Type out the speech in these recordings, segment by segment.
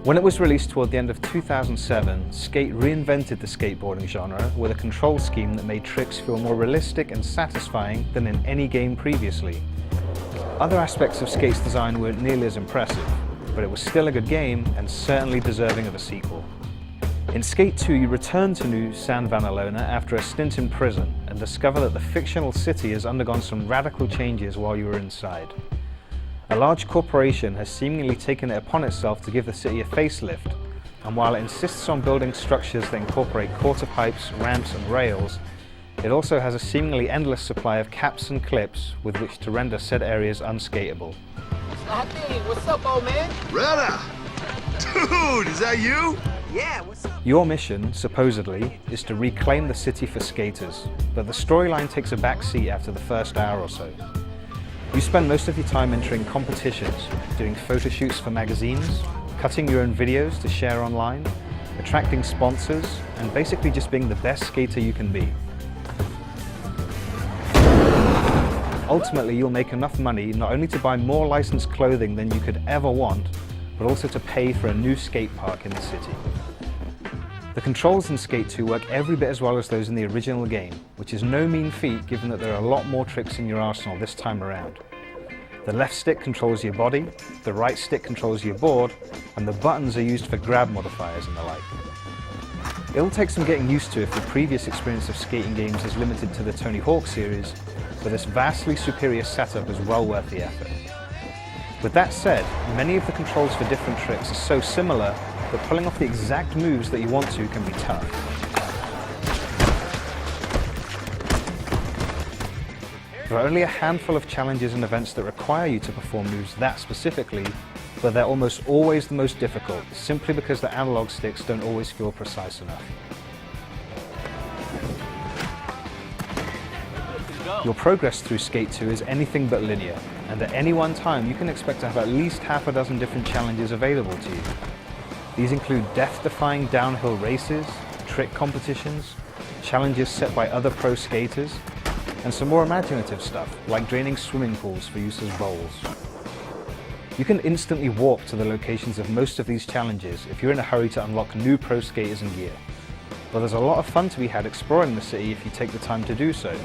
When it was released toward the end of 2007, Skate reinvented the skateboarding genre with a control scheme that made tricks feel more realistic and satisfying than in any game previously. Other aspects of Skate's design weren't nearly as impressive, but it was still a good game and certainly deserving of a sequel. In Skate 2, you return to New San Vanelona after a stint in prison and discover that the fictional city has undergone some radical changes while you were inside. A large corporation has seemingly taken it upon itself to give the city a facelift, and while it insists on building structures that incorporate quarter pipes, ramps and rails, it also has a seemingly endless supply of caps and clips with which to render said areas unskateable. What's up, old man? Retta! Dude, is that you? Yeah, what's up? Your mission, supposedly, is to reclaim the city for skaters, but the storyline takes a backseat after the first hour or so. You spend most of your time entering competitions, doing photo shoots for magazines, cutting your own videos to share online, attracting sponsors, and basically just being the best skater you can be. Ultimately, you'll make enough money not only to buy more licensed clothing than you could ever want, but also to pay for a new skate park in the city. The controls in Skate 2 work every bit as well as those in the original game, which is no mean feat given that there are a lot more tricks in your arsenal this time around. The left stick controls your body, the right stick controls your board, and the buttons are used for grab modifiers and the like. It'll take some getting used to if the previous experience of skating games is limited to the Tony Hawk series, but this vastly superior setup is well worth the effort. With that said, many of the controls for different tricks are so similar that pulling off the exact moves that you want to can be tough. There are only a handful of challenges and events that require you to perform moves that specifically, but they're almost always the most difficult, simply because the analog sticks don't always feel precise enough. Your progress through Skate 2 is anything but linear, and at any one time you can expect to have at least half a dozen different challenges available to you. These include death-defying downhill races, trick competitions, challenges set by other pro skaters, and some more imaginative stuff, like draining swimming pools for use as bowls. You can instantly warp to the locations of most of these challenges if you're in a hurry to unlock new pro skaters and gear. But there's a lot of fun to be had exploring the city if you take the time to do so.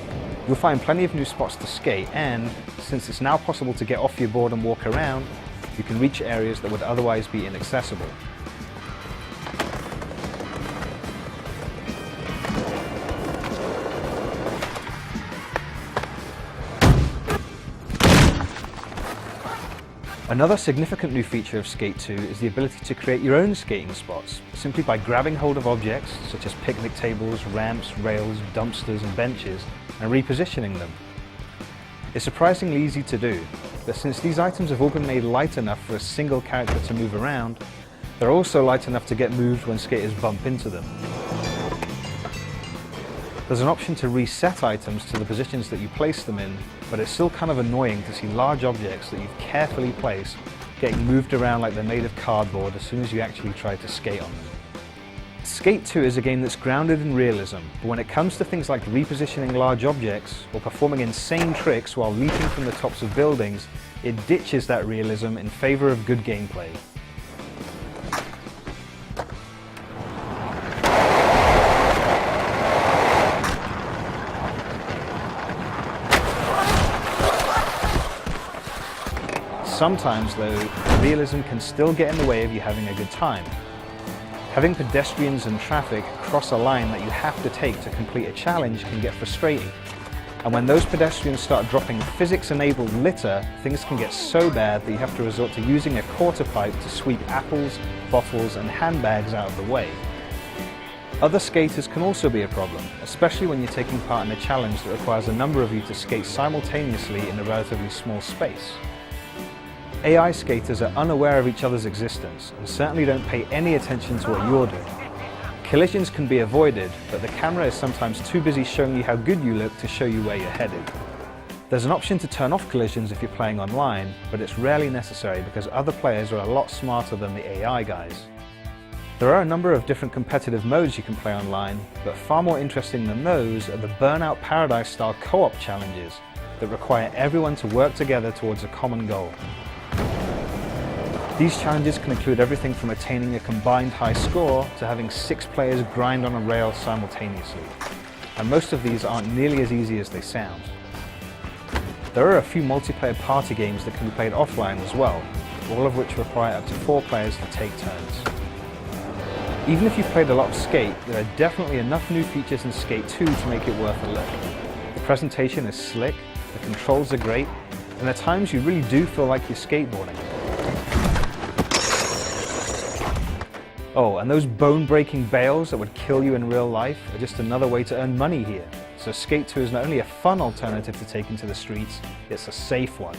You'll find plenty of new spots to skate, and since it's now possible to get off your board and walk around, you can reach areas that would otherwise be inaccessible. Another significant new feature of Skate 2 is the ability to create your own skating spots, simply by grabbing hold of objects such as picnic tables, ramps, rails, dumpsters and benches, and repositioning them. It's surprisingly easy to do, but since these items have all been made light enough for a single character to move around, they're also light enough to get moved when skaters bump into them. There's an option to reset items to the positions that you place them in, but it's still kind of annoying to see large objects that you've carefully placed getting moved around like they're made of cardboard as soon as you actually try to skate on them. Skate 2 is a game that's grounded in realism, but when it comes to things like repositioning large objects or performing insane tricks while leaping from the tops of buildings, it ditches that realism in favor of good gameplay. Sometimes, though, realism can still get in the way of you having a good time. Having pedestrians and traffic cross a line that you have to take to complete a challenge can get frustrating. And when those pedestrians start dropping physics-enabled litter, things can get so bad that you have to resort to using a quarter pipe to sweep apples, bottles, and handbags out of the way. Other skaters can also be a problem, especially when you're taking part in a challenge that requires a number of you to skate simultaneously in a relatively small space. AI skaters are unaware of each other's existence and certainly don't pay any attention to what you're doing. Collisions can be avoided, but the camera is sometimes too busy showing you how good you look to show you where you're headed. There's an option to turn off collisions if you're playing online, but it's rarely necessary because other players are a lot smarter than the AI guys. There are a number of different competitive modes you can play online, but far more interesting than those are the Burnout Paradise style co-op challenges that require everyone to work together towards a common goal. These challenges can include everything from attaining a combined high score to having 6 players grind on a rail simultaneously. And most of these aren't nearly as easy as they sound. There are a few multiplayer party games that can be played offline as well, all of which require up to 4 players to take turns. Even if you've played a lot of Skate, there are definitely enough new features in Skate 2 to make it worth a look. The presentation is slick, the controls are great, and at times you really do feel like you're skateboarding. Oh, and those bone-breaking bails that would kill you in real life are just another way to earn money here. So Skate 2 is not only a fun alternative to take into the streets, it's a safe one.